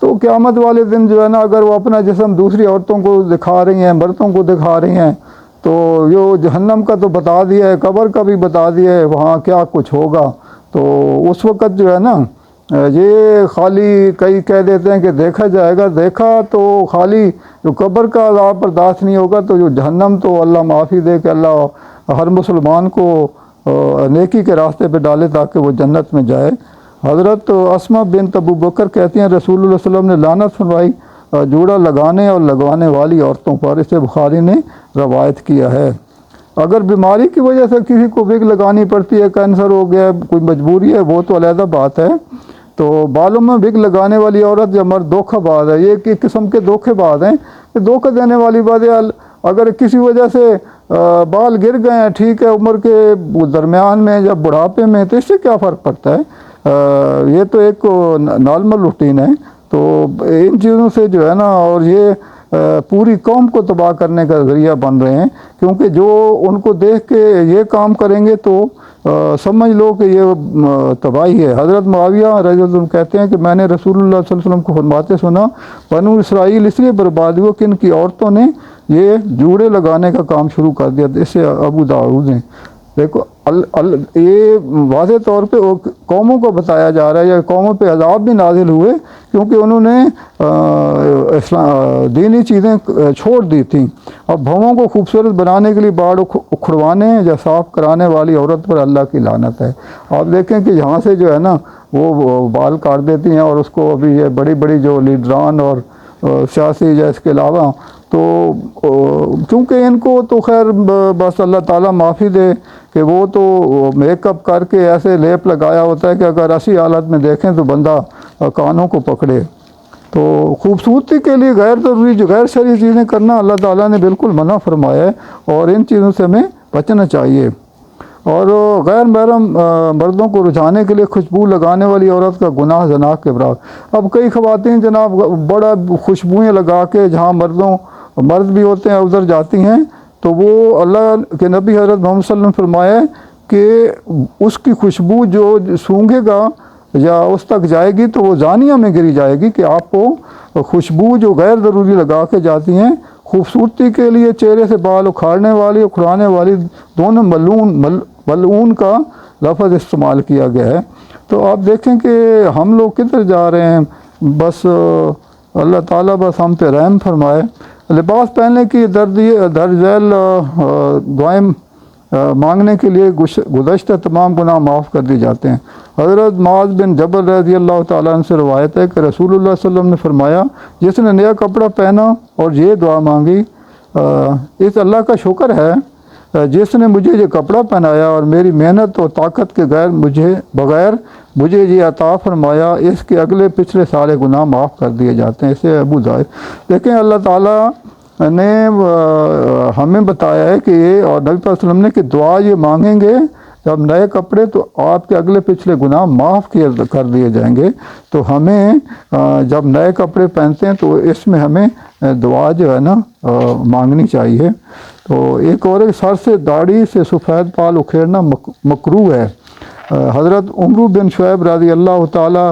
تو قیامت والے دن جو ہے نا اگر وہ اپنا جسم دوسری عورتوں کو دکھا رہی ہیں، مردوں کو دکھا رہی ہیں، تو جو جہنم کا تو بتا دیا ہے، قبر کا بھی بتا دیا ہے وہاں کیا کچھ ہوگا، تو اس وقت جو ہے نا یہ خالی کئی کہہ دیتے ہیں کہ دیکھا جائے گا، دیکھا تو خالی جو قبر کا عذاب برداشت نہیں ہوگا، تو جو جہنم تو اللہ معافی دے کہ اللہ ہر مسلمان کو نیکی کے راستے پہ ڈالے تاکہ وہ جنت میں جائے۔ حضرت اسماء بنت ابو بکر کہتی ہیں رسول اللہ صلی اللہ علیہ وسلم نے لعنت فرمائی جوڑا لگانے اور لگوانے والی عورتوں پر، اسے بخاری نے روایت کیا ہے۔ اگر بیماری کی وجہ سے کسی کو وگ لگانی پڑتی ہے، کینسر ہو گیا، کوئی مجبوری ہے، وہ تو علیحدہ بات ہے۔ تو بالوں میں وگ لگانے والی عورت یا مرد دھوکہ باز ہے، یہ ایک قسم کے دھوکے باز ہیں، یہ دھوکہ دینے والی بات ہے۔ اگر کسی وجہ سے بال گر گئے ہیں، ٹھیک ہے، عمر کے درمیان میں یا بڑھاپے میں، تو اس سے کیا فرق پڑتا ہے؟ یہ تو ایک نارمل روٹین ہے۔ تو ان چیزوں سے جو ہے نا، اور یہ پوری قوم کو تباہ کرنے کا ذریعہ بن رہے ہیں، کیونکہ جو ان کو دیکھ کے یہ کام کریں گے تو سمجھ لو کہ یہ تباہی ہے۔ حضرت معاویہ رضی اللہ عنہ کہتے ہیں کہ میں نے رسول اللہ صلی اللہ علیہ وسلم کو فرماتے سنا، بنو اسرائیل اس لیے برباد ہوئے کہ ان کی عورتوں نے یہ جوڑے لگانے کا کام شروع کر دیا۔ اس سے ابو داؤد ہیں، دیکھو یہ واضح طور پہ قوموں کو بتایا جا رہا ہے، یا قوموں پہ عذاب بھی نازل ہوئے کیونکہ انہوں نے دینی چیزیں چھوڑ دی تھیں۔ اب بھووں کو خوبصورت بنانے کے لیے باڑ اکھڑوانے یا صاف کرانے والی عورت پر اللہ کی لعنت ہے۔ آپ دیکھیں کہ یہاں سے جو ہے نا وہ بال کاٹ دیتی ہیں، اور اس کو ابھی یہ بڑی بڑی جو لیڈران اور سیاسی یا اس کے علاوہ، تو کیونکہ ان کو تو خیر بس اللہ تعالیٰ معافی دے کہ وہ تو میک اپ کر کے ایسے لیپ لگایا ہوتا ہے کہ اگر ایسی حالت میں دیکھیں تو بندہ کانوں کو پکڑے۔ تو خوبصورتی کے لیے غیر ضروری جو غیر شرعی چیزیں کرنا اللہ تعالیٰ نے بالکل منع فرمایا ہے، اور ان چیزوں سے ہمیں بچنا چاہیے۔ اور غیر محرم مردوں کو رجھانے کے لیے خوشبو لگانے والی عورت کا گناہ زنا کے برابر۔ اب کئی خواتین جناب بڑا خوشبوئیں لگا کے جہاں مرد بھی ہوتے ہیں ادھر جاتی ہیں، تو وہ اللہ کے نبی حضرت محمد صلی اللہ علیہ وسلم فرمایا کہ اس کی خوشبو جو سونگھے گا یا اس تک جائے گی تو وہ زانیہ میں گری جائے گی، کہ آپ کو خوشبو جو غیر ضروری لگا کے جاتی ہیں خوبصورتی کے لیے، چہرے سے بال اکھاڑنے والی اکھڑانے والی، دونوں ملعون کا لفظ استعمال کیا گیا ہے۔ تو آپ دیکھیں کہ ہم لوگ کدھر جا رہے ہیں، بس اللہ تعالیٰ بس ہم پہ رحم فرمائے۔ لباس پہننے کی درج ذیل دعائیں مانگنے کے لیے گزشتہ تمام گناہ معاف کر دیے جاتے ہیں۔ حضرت معاذ بن جبل رضی اللہ تعالیٰ عنہ سے روایت ہے کہ رسول اللہ صلی اللہ علیہ وسلم نے فرمایا، جس نے نیا کپڑا پہنا اور یہ دعا مانگی، اس اللہ کا شکر ہے جس نے مجھے یہ کپڑا پہنایا اور میری محنت اور طاقت کے بغیر مجھے یہ عطا فرمایا، اس کے اگلے پچھلے سارے گناہ معاف کر دیے جاتے ہیں۔ اسے ابو داؤد۔ دیکھیں اللہ تعالیٰ نے ہمیں بتایا ہے کہ یہ، اور نبی صلی اللہ علیہ وسلم نے کہ دعا یہ مانگیں گے جب نئے کپڑے تو آپ کے اگلے پچھلے گناہ معاف کر دیے جائیں گے۔ تو ہمیں جب نئے کپڑے پہنتے ہیں تو اس میں ہمیں دعا جو ہے نا مانگنی چاہیے۔ تو ایک اور سر سے داڑھی سے سفید بال اکھیڑنا مکروہ ہے۔ حضرت عمرو بن شعیب رضی اللہ تعالیٰ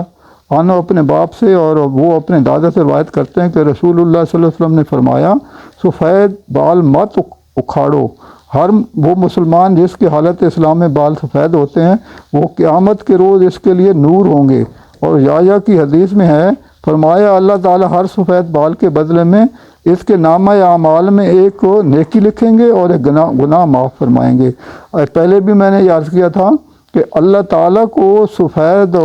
عنہ اپنے باپ سے اور وہ اپنے دادا سے روایت کرتے ہیں کہ رسول اللہ صلی اللہ علیہ وسلم نے فرمایا، سفید بال مت اکھاڑو۔ ہر وہ مسلمان جس کی حالت اسلام میں بال سفید ہوتے ہیں وہ قیامت کے روز اس کے لیے نور ہوں گے۔ اور یحییٰ کی حدیث میں ہے، فرمایا اللہ تعالیٰ ہر سفید بال کے بدلے میں اس کے نامہ اعمال میں ایک نیکی لکھیں گے اور ایک گناہ معاف فرمائیں گے۔ پہلے بھی میں نے یہ عرض کیا تھا کہ اللہ تعالیٰ کو سفید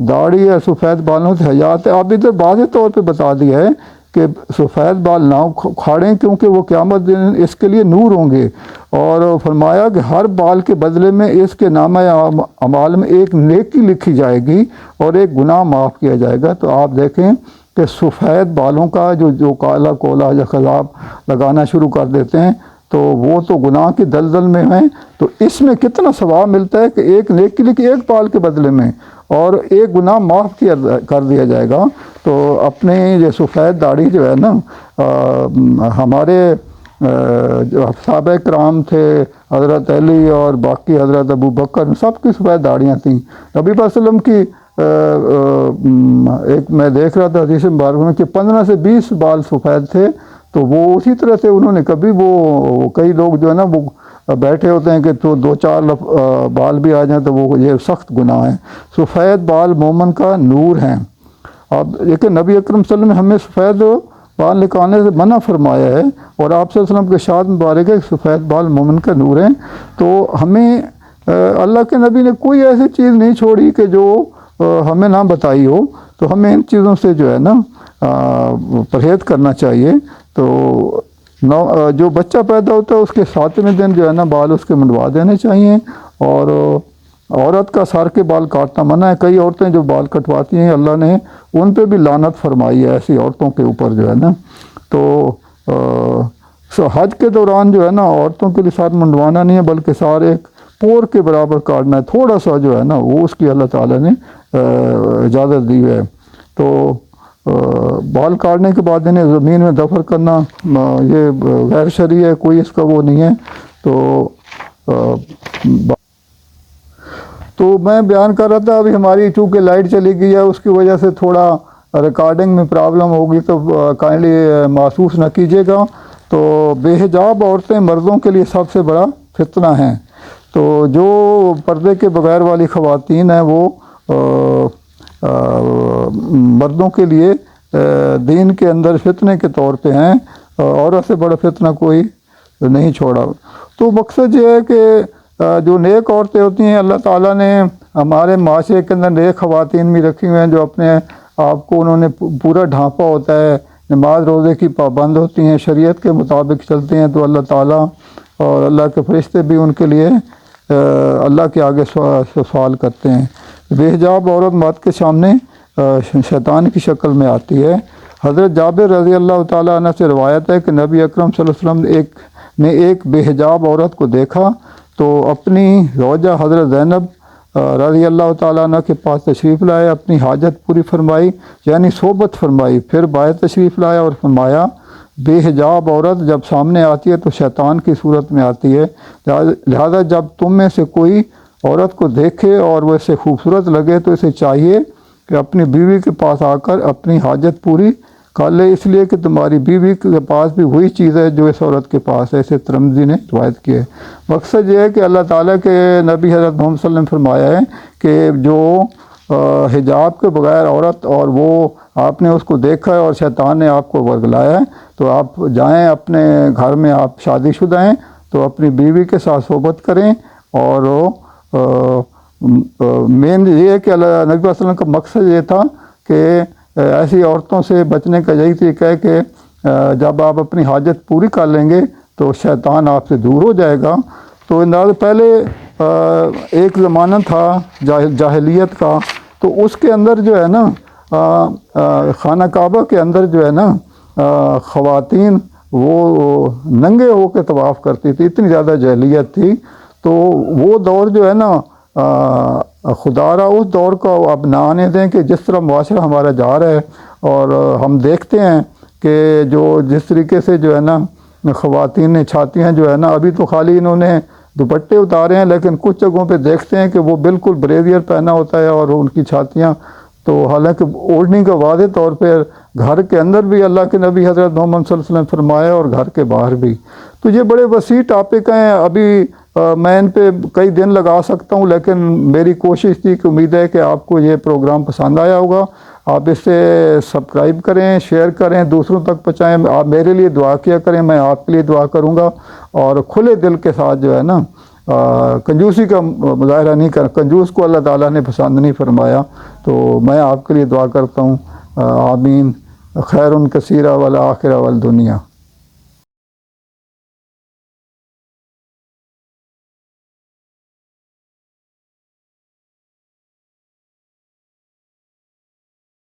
داڑھی یا سفید بالوں سے حیات ہے۔ اب ادھر واضح طور پہ بتا دیا ہے کہ سفید بال نہ اکھاڑیں کیونکہ وہ قیامت دن اس کے لیے نور ہوں گے، اور فرمایا کہ ہر بال کے بدلے میں اس کے نامہ اعمال میں ایک نیکی لکھی جائے گی اور ایک گناہ معاف کیا جائے گا۔ تو آپ دیکھیں کہ سفید بالوں کا جو کالا کولا یا خضاب لگانا شروع کر دیتے ہیں تو وہ تو گناہ کی دلدل میں ہیں۔ تو اس میں کتنا ثواب ملتا ہے کہ ایک نیکی لکھی ایک بال کے بدلے میں، اور ایک گناہ معاف کر دیا جائے گا۔ تو اپنے یہ سفید داڑھی جو ہے نا، ہمارے جو صحابہ کرام تھے، حضرت علی اور باقی حضرت ابو بکر، سب کی سفید داڑیاں تھیں۔ نبی صلی اللہ علیہ وسلم کی ایک میں دیکھ رہا تھا حدیث مبارک میں کہ 15 سے 20 بال سفید تھے، تو وہ اسی طرح سے انہوں نے کبھی وہ کئی لوگ جو ہے نا وہ بیٹھے ہوتے ہیں کہ تو 2-4 بال بھی آ جائیں تو وہ یہ سخت گناہ ہیں۔ سفید بال مومن کا نور ہیں۔ اب دیکھیں نبی اکرم صلی اللہ علیہ وسلم نے ہمیں سفید بال نکالنے سے منع فرمایا ہے، اور آپ صلی اللہ علیہ وسلم کے ارشاد مبارک ہے کہ سفید بال مومن کا نور ہیں۔ تو ہمیں اللہ کے نبی نے کوئی ایسی چیز نہیں چھوڑی کہ جو ہمیں نہ بتائی ہو، تو ہمیں ان چیزوں سے جو ہے نا پرہیز کرنا چاہیے۔ تو جو بچہ پیدا ہوتا ہے اس کے 7ویں دن جو ہے نا بال اس کے منڈوا دینے چاہیے، اور عورت کا سر کے بال کاٹنا منع ہے۔ کئی عورتیں جو بال کٹواتی ہیں اللہ نے ان پہ بھی لعنت فرمائی ہے، ایسی عورتوں کے اوپر جو ہے نا۔ تو حج کے دوران جو ہے نا عورتوں کے لیے سر منڈوانا نہیں ہے، بلکہ سارے ایک پور کے برابر کاٹنا ہے، تھوڑا سا جو ہے نا وہ اس کی اللہ تعالیٰ نے اجازت دی ہے۔ تو بال کاٹنے کے بعد انہیں زمین میں دفن کرنا یہ غیر شرعی ہے، کوئی اس کا وہ نہیں ہے۔ تو میں بیان کر رہا تھا، ابھی ہماری چونکہ لائٹ چلی گئی ہے اس کی وجہ سے تھوڑا ریکارڈنگ میں پرابلم ہوگی، تو کائنڈلی محسوس نہ کیجیے گا۔ تو بے حجاب عورتیں مردوں کے لیے سب سے بڑا فتنہ ہیں۔ تو جو پردے کے بغیر والی خواتین ہیں وہ مردوں کے لیے دین کے اندر فتنے کے طور پہ ہیں، عورت سے بڑا فتنہ کوئی نہیں چھوڑا۔ تو مقصد یہ ہے کہ جو نیک عورتیں ہوتی ہیں اللہ تعالیٰ نے ہمارے معاشرے کے اندر نیک خواتین بھی رکھی ہوئی ہیں، جو اپنے آپ کو انہوں نے پورا ڈھانپا ہوتا ہے، نماز روزے کی پابند ہوتی ہیں، شریعت کے مطابق چلتے ہیں، تو اللہ تعالیٰ اور اللہ کے فرشتے بھی ان کے لیے اللہ کے آگے سوال کرتے ہیں۔ بے حجاب عورت مرد کے سامنے شیطان کی شکل میں آتی ہے۔ حضرت جابر رضی اللہ تعالیٰ عنہ سے روایت ہے کہ نبی اکرم صلی اللہ علیہ وسلم نے ایک بے حجاب عورت کو دیکھا تو اپنی زوجہ حضرت زینب رضی اللہ تعالیٰ عنہ کے پاس تشریف لائے، اپنی حاجت پوری فرمائی یعنی صحبت فرمائی، پھر باہر تشریف لایا اور فرمایا بے حجاب عورت جب سامنے آتی ہے تو شیطان کی صورت میں آتی ہے، لہذا جب تم میں سے کوئی عورت کو دیکھے اور وہ اسے خوبصورت لگے تو اسے چاہیے کہ اپنی بیوی کے پاس آ کر اپنی حاجت پوری کر لے، اس لیے کہ تمہاری بیوی کے پاس بھی وہی چیز ہے جو اس عورت کے پاس ہے۔ اسے ترمذی نے روایت کی ہے۔ مقصد یہ ہے کہ اللہ تعالیٰ کے نبی حضرت محمد صلی اللہ علیہ وسلم نے فرمایا ہے کہ جو حجاب کے بغیر عورت اور وہ آپ نے اس کو دیکھا ہے اور شیطان نے آپ کو ورگلایا ہے، تو آپ جائیں اپنے گھر میں، آپ شادی شدہ ہیں تو اپنی بیوی کے ساتھ صحبت کریں۔ اور مین یہ ہے کہ اللہ نبی صلی اللہ علیہ وسلم کا مقصد یہ تھا کہ ایسی عورتوں سے بچنے کا یہی طریقہ ہے کہ جب آپ اپنی حاجت پوری کر لیں گے تو شیطان آپ سے دور ہو جائے گا۔ تو انداز پہلے ایک زمانہ تھا جاہلیت کا، تو اس کے اندر جو ہے نا خانہ کعبہ کے اندر جو ہے نا خواتین وہ ننگے ہو کے طواف کرتی تھی، اتنی زیادہ جاہلیت تھی۔ تو وہ دور جو ہے نا خدا را اس دور کو اب نہ آنے دیں کہ جس طرح معاشرہ ہمارا جا رہا ہے، اور ہم دیکھتے ہیں کہ جو جس طریقے سے جو ہے نا خواتین نے چھاتیاں جو ہے نا، ابھی تو خالی انہوں نے دوپٹے اتارے ہیں، لیکن کچھ جگہوں پہ دیکھتے ہیں کہ وہ بالکل بریزیئر پہنا ہوتا ہے اور ان کی چھاتیاں، تو حالانکہ اوڑھنی کا واضح طور پہ گھر کے اندر بھی اللہ کے نبی حضرت محمد صلی اللہ علیہ وسلم فرمایا اور گھر کے باہر بھی۔ تو یہ بڑے وسیع ٹاپک ہیں، ابھی میں ان پہ کئی دن لگا سکتا ہوں، لیکن میری کوشش تھی کہ امید ہے کہ آپ کو یہ پروگرام پسند آیا ہوگا۔ آپ اس سے سبسکرائب کریں، شیئر کریں، دوسروں تک پہنچائیں، آپ میرے لیے دعا کیا کریں، میں آپ کے لیے دعا کروں گا، اور کھلے دل کے ساتھ جو ہے نا کنجوسی کا مظاہرہ نہیں کر، کنجوس کو اللہ تعالیٰ نے پسند نہیں فرمایا۔ تو میں آپ کے لیے دعا کرتا ہوں، آمین، خیر کثیرہ والآخرہ والدنیا۔